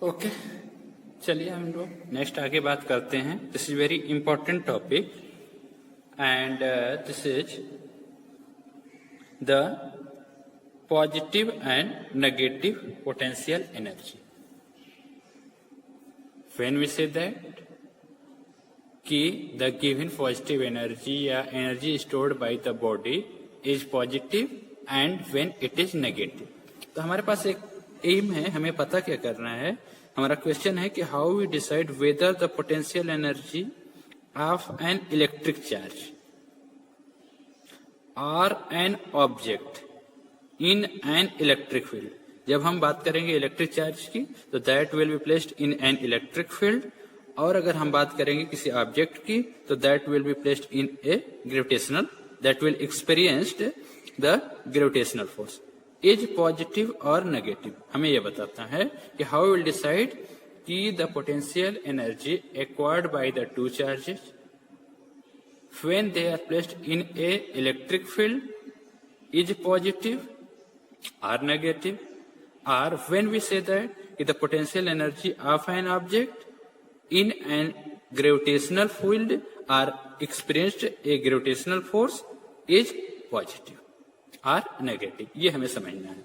Okay, चलिए हम लोग नेक्स्ट आगे बात करते हैं। This is very important topic and this is the positive and negative potential energy. When we say that कि द गिवन पॉजिटिव एनर्जी या energy stored by the body is positive and when it is negative. तो हमारे पास एक M है, हमें पता क्या करना है। हमारा क्वेश्चन है कि how we decide whether the potential energy of an electric charge और an object in an electric field. जब हम बात करेंगे इलेक्ट्रिक चार्ज की तो that will be placed in an electric field, और अगर हम बात करेंगे किसी ऑब्जेक्ट की तो that will be placed in a gravitational, that will experienced the gravitational force is positive और नेगेटिव। हमें यह बताता है कि हाउ विल डिसाइड कि the potential energy acquired by the two charges when they are placed in a electric field is positive or negative, or when we say that the potential energy of an object in an gravitational field or experienced a gravitational force is positive or negative। ये हमें समझना है।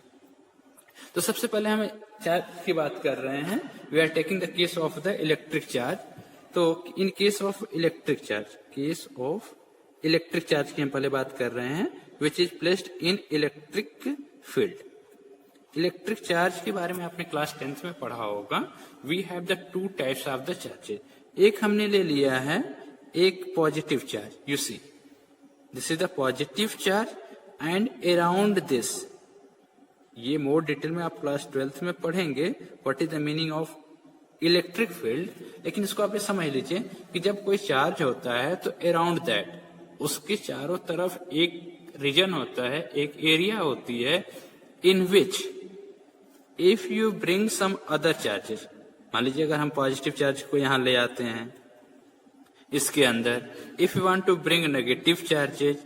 तो सबसे पहले हम charge की बात कर रहे हैं। We are taking the case of the electric charge. तो in case of electric charge, case of electric charge की हम पहले बात कर रहे हैं, which is placed in electric field. Electric charge के बारे में आपने क्लास 10th में पढ़ा होगा। We have the two types of the charges. एक हमने ले लिया है एक positive charge, you see this is the positive charge and around this, ये मोर डिटेल में आप क्लास 12th में पढ़ेंगे what is the meaning of electric field. लेकिन इसको आप समझ लीजिए कि जब कोई चार्ज होता है तो अराउंड दैट उसके चारों तरफ एक रीजन होता है, एक एरिया होती है, in which if you bring some other charges, मान लीजिए अगर हम पॉजिटिव चार्ज को यहां ले आते हैं इसके अंदर, if you want to bring negative charges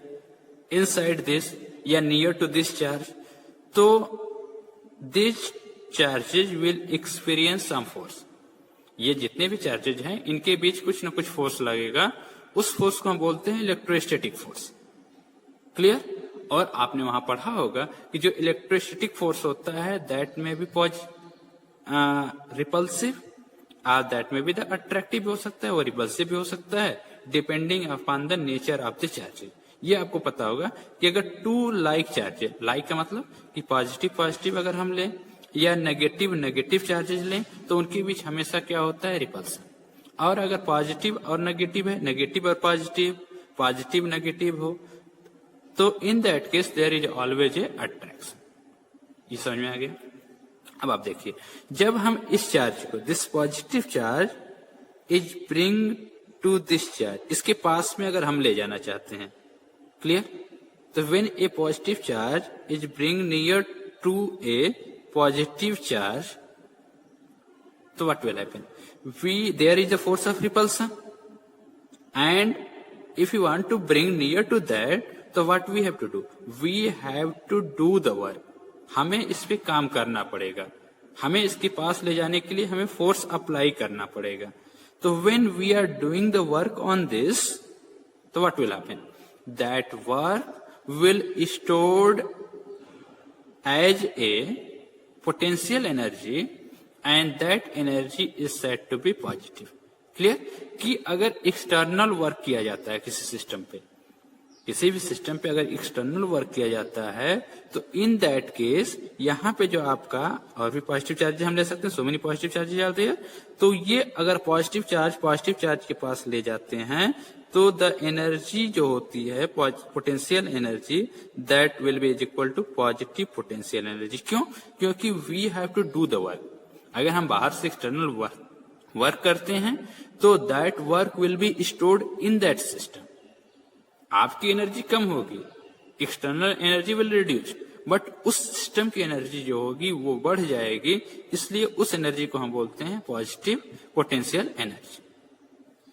inside this या नियर टू दिस चार्ज, तो this charges will experience some force. ये जितने भी चार्जेज हैं इनके बीच कुछ ना कुछ फोर्स लगेगा, उस फोर्स को हम बोलते हैं इलेक्ट्रोस्टैटिक फोर्स। क्लियर? और आपने वहां पढ़ा होगा कि जो इलेक्ट्रोस्टैटिक फोर्स होता है दैट में भी रिपल्सिव और दैट में भी द अट्रैक्टिव भी हो सकता है और रिपल्सिव भी हो सकता है, depending upon the nature of the charges. ये आपको पता होगा कि अगर टू लाइक चार्जेज, लाइक का मतलब कि पॉजिटिव पॉजिटिव अगर हम लें या नेगेटिव नेगेटिव चार्जेज लें तो उनके बीच हमेशा क्या होता है, रिपल्सन। और अगर पॉजिटिव और नेगेटिव है, नेगेटिव और पॉजिटिव नेगेटिव हो, तो in that case there is always a attraction. ये समझ में आ गया? अब आप देखिए, जब हम इस चार्ज को, this positive charge is bring to this charge, इसके पास में अगर हम ले जाना चाहते हैं, क्लियर? तो when a positive charge is bring near to a positive charge, so what will happen? There is a force of repulsion, and if you want to bring near to that, so what we have to do? We have to do the work. हमें इस पे काम करना पड़ेगा, हमें इसके पास ले जाने के लिए हमें फोर्स अप्लाई करना पड़ेगा। तो when we are doing the work on this, so what will happen? That work will stored as a potential energy and that energy is said to be positive। Clear? कि अगर external work किया जाता है किसी system पे, किसी भी system पे अगर एक्सटर्नल वर्क किया जाता है तो इन दैट केस यहाँ पे जो आपका और भी पॉजिटिव चार्जेस हम ले सकते हैं, सो मेनी पॉजिटिव चार्जेस आते हैं, तो ये अगर पॉजिटिव चार्ज के पास ले जाते हैं तो द एनर्जी जो होती है potential energy that will be equal to positive potential energy. क्यों? क्योंकि we have to do the work. अगर हम बाहर से एक्सटर्नल वर्क करते हैं तो that work will be stored in that system. आपकी एनर्जी कम होगी, external energy will reduce, but उस सिस्टम की एनर्जी जो होगी वो बढ़ जाएगी, इसलिए उस एनर्जी को हम बोलते हैं पॉजिटिव पोटेंशियल एनर्जी।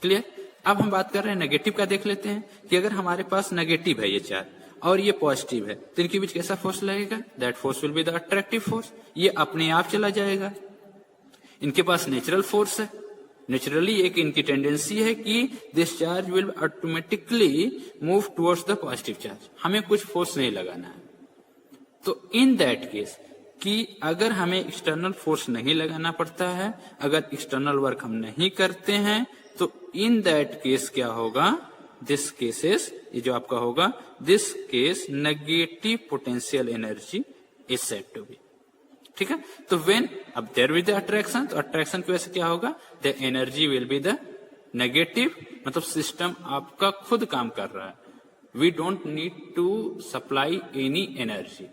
क्लियर? अब हम बात कर रहे हैं नेगेटिव का। देख लेते हैं कि अगर हमारे पास नेगेटिव है ये चार्ज और ये पॉजिटिव है तो इनके बीच कैसा फोर्स लगेगा? That force will be the attractive force. ये अपने आप चला जाएगा। इनके पास नेचुरल फोर्स है, नेचुरली एक इनकी टेंडेंसी है कि this charge will automatically move towards the positive charge, हमें कुछ फोर्स नहीं लगाना है। तो इन दैट केस कि अगर हमें एक्सटर्नल फोर्स नहीं लगाना पड़ता है, अगर एक्सटर्नल वर्क हम नहीं करते हैं, तो इन दैट केस क्या होगा, दिस केसेस, ये जो आपका होगा, this case negative potential energy is said to be. ठीक है, तो व्हेन अब देयर विल द अट्रैक्शन, तो अट्रैक्शन की वजह से क्या होगा, the energy will be the negative, मतलब सिस्टम आपका खुद काम कर रहा है, we don't need to supply any energy,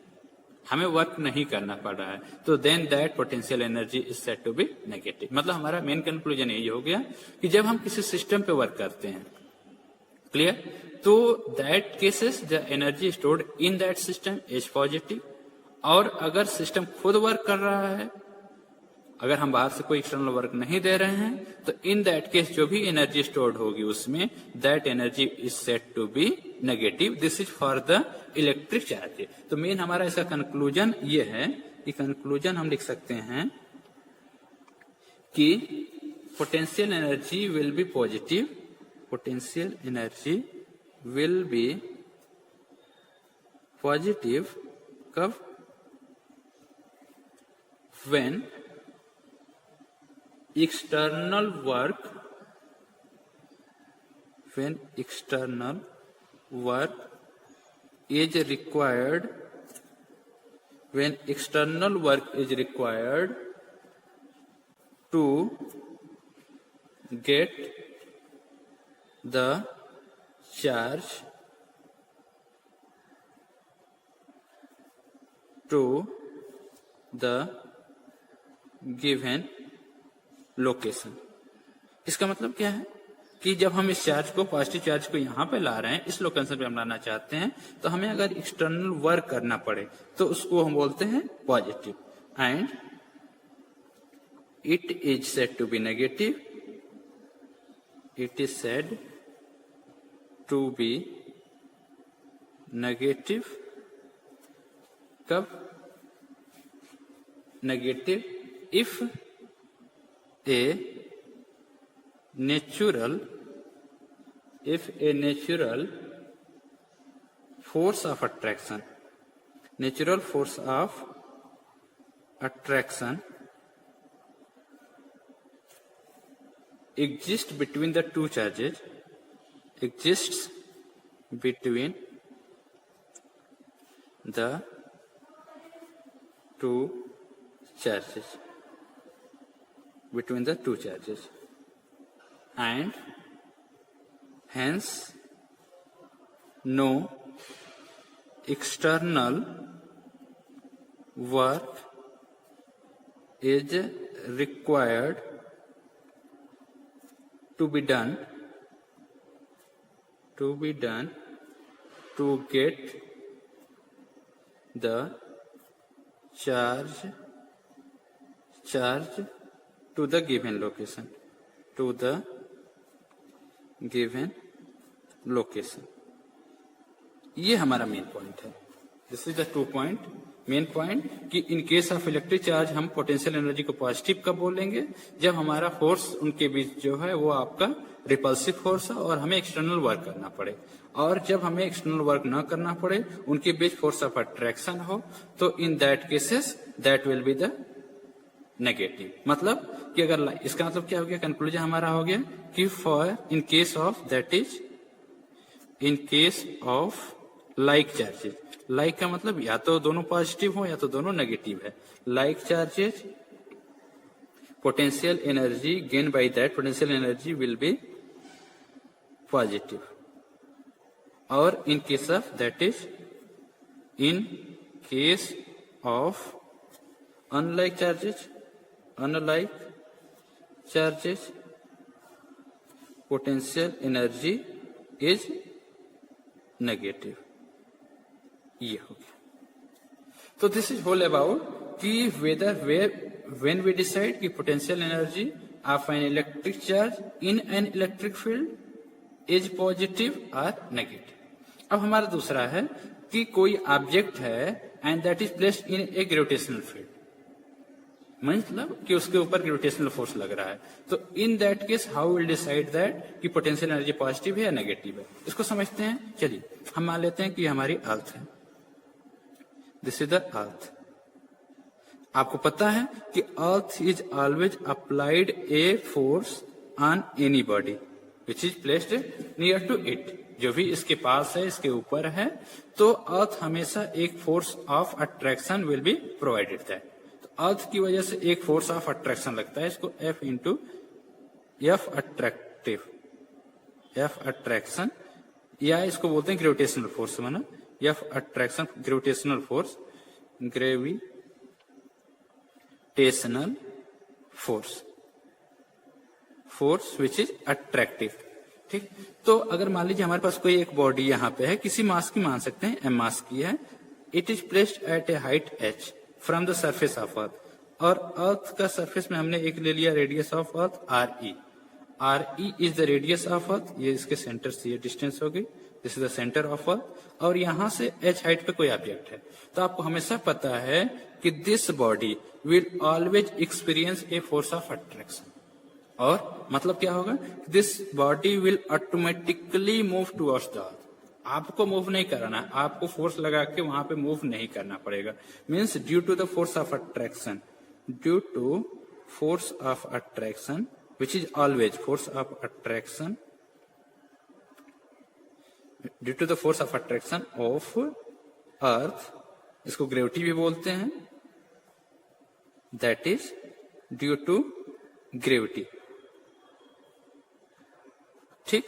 हमें वर्क नहीं करना पड़ रहा है, तो then that potential energy is said to be negative. मतलब हमारा मेन कंक्लूजन यही हो गया कि जब हम किसी सिस्टम पे वर्क करते हैं, क्लियर, तो that cases the energy stored in that system is positive. और अगर सिस्टम खुद वर्क कर रहा है, अगर हम बाहर से कोई एक्सटर्नल वर्क नहीं दे रहे हैं, तो इन दैट केस जो भी एनर्जी स्टोर्ड होगी उसमें, that energy is said to be negative. This is for the electric charge. तो मेन हमारा इसका कंक्लूजन ये है कि कंक्लूजन हम लिख सकते हैं कि potential energy will be positive, potential energy will be positive कब, when external work is required, when external work is required to get the charge to the given location. इसका मतलब क्या है कि जब हम इस चार्ज को, पॉजिटिव चार्ज को यहां पे ला रहे हैं, इस लोकेशन पे हम लाना चाहते हैं, तो हमें अगर एक्सटर्नल वर्क करना पड़े तो उसको हम बोलते हैं positive, and it is said to be negative, it is said to be negative कब, negative if a natural force of attraction, natural force of attraction exists between the two charges, exists between the two charges, between the two charges, and hence no external work is required to be done to get the charge to the given location, to the given location। ये हमारा main point है। This is the 2 point, main point कि in case of electric charge हम potential energy को positive कब बोलेंगे, जब हमारा फोर्स उनके बीच जो है वो आपका रिपल्सिव फोर्स है और हमें एक्सटर्नल वर्क करना पड़े, और जब हमें एक्सटर्नल वर्क ना करना पड़े, उनके बीच फोर्स ऑफ अट्रैक्शन हो, तो in that cases that will be the negative. मतलब कि अगर इसका मतलब क्या हो गया, कंक्लूजन हमारा हो गया कि for in case of, that is in case of like charges, like का मतलब या तो दोनों पॉजिटिव हो या तो दोनों नेगेटिव है, like charges potential energy gain by that potential energy will be positive, और in case of, that is in case of unlike charges potential energy is negative। ये हो गया। तो दिस इज होल अबाउट कि weather when we decide कि potential energy of an electric charge in an electric field is positive और negative. अब हमारा दूसरा है कि कोई ऑब्जेक्ट है and that is placed in a gravitational field, मतलब कि उसके ऊपर ग्रेविटेशनल फोर्स लग रहा है। तो in that case how will decide that कि पोटेंशियल एनर्जी पॉजिटिव है या नेगेटिव है, इसको समझते हैं। चलिए हम मान लेते हैं कि हमारी अर्थ है, दिस इज द अर्थ। आपको पता है कि earth is always applied a force on any body which is placed near to it. जो भी इसके पास है, इसके ऊपर है, तो अर्थ हमेशा एक force of attraction will be provided that. तो अर्थ की वजह से एक फोर्स ऑफ अट्रैक्शन लगता है, इसको F into F attractive, F attraction, या इसको बोलते हैं ग्रेविटेशनल फोर्स, माना F attraction gravitational force, gravitational force, force which is attractive. ठीक, तो अगर मान लीजिए हमारे पास कोई एक बॉडी यहाँ पे है, किसी मास की मान सकते हैं, एम मास की है, it is placed at A height h from the surface of earth, और अर्थ का सरफेस में हमने एक ले लिया radius of earth RE, RE is the radius of earth, ये इसके सेंटर से ये डिस्टेंस हो गई, this is the centre of earth, और यहां से h हाइट पे कोई ऑब्जेक्ट है। तो आपको हमेशा पता है कि this body will always experience a force of attraction, और मतलब क्या होगा, this body will automatically move towards the earth. आपको मूव नहीं कराना, आपको फोर्स लगा के वहां पे मूव नहीं करना पड़ेगा। Means due to the force of attraction, due to force of attraction which is always force of attraction, due to the force of attraction of earth, इसको ग्रेविटी भी बोलते हैं, that is due to gravity. ठीक,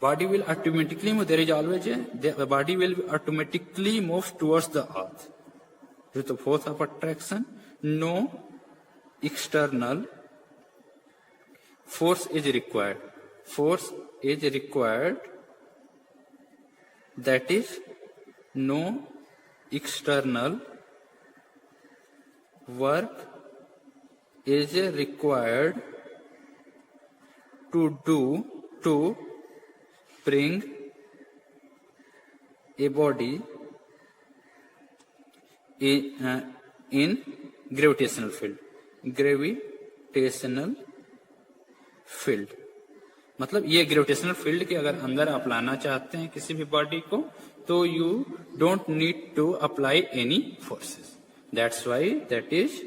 body will automatically move, there is always the body will automatically move towards the earth due to force of attraction. No external force is required, force is required, that is no external work is required to do to bring a body in gravitational field, gravitational field मतलब ये gravitational field के अगर अंदर आप लाना चाहते हैं किसी भी बॉडी को, तो you don't need to apply any forces, that's why that is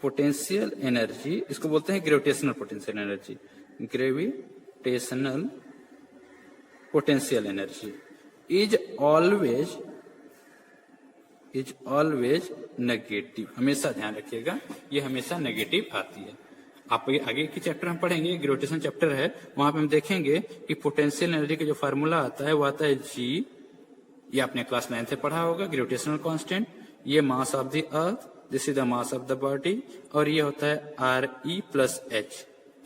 potential energy, इसको बोलते हैं gravitational potential energy, gravitational potential energy is always negative. हमेशा ध्यान रखिएगा, ये हमेशा नेगेटिव आती है। आप आगे के चैप्टर में पढ़ेंगे, ग्रेविटेशन चैप्टर है, वहां पे हम देखेंगे कि पोटेंशियल एनर्जी का जो फार्मूला आता है वो आता है G, ये आपने क्लास 9 से पढ़ा होगा, ग्रेविटेशनल कांस्टेंट, ये mass of the earth, this is the mass of the body, और ये होता है RE प्लस H।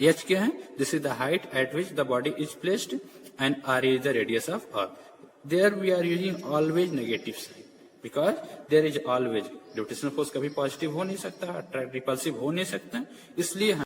H क्या है, this is the height eight which the body is placed, and RE is the radius of earth. There we are using always negative sign because there is always gravitational force कभी positive हो नहीं सकता, attract repulsive हो नहीं सकता, इसलिए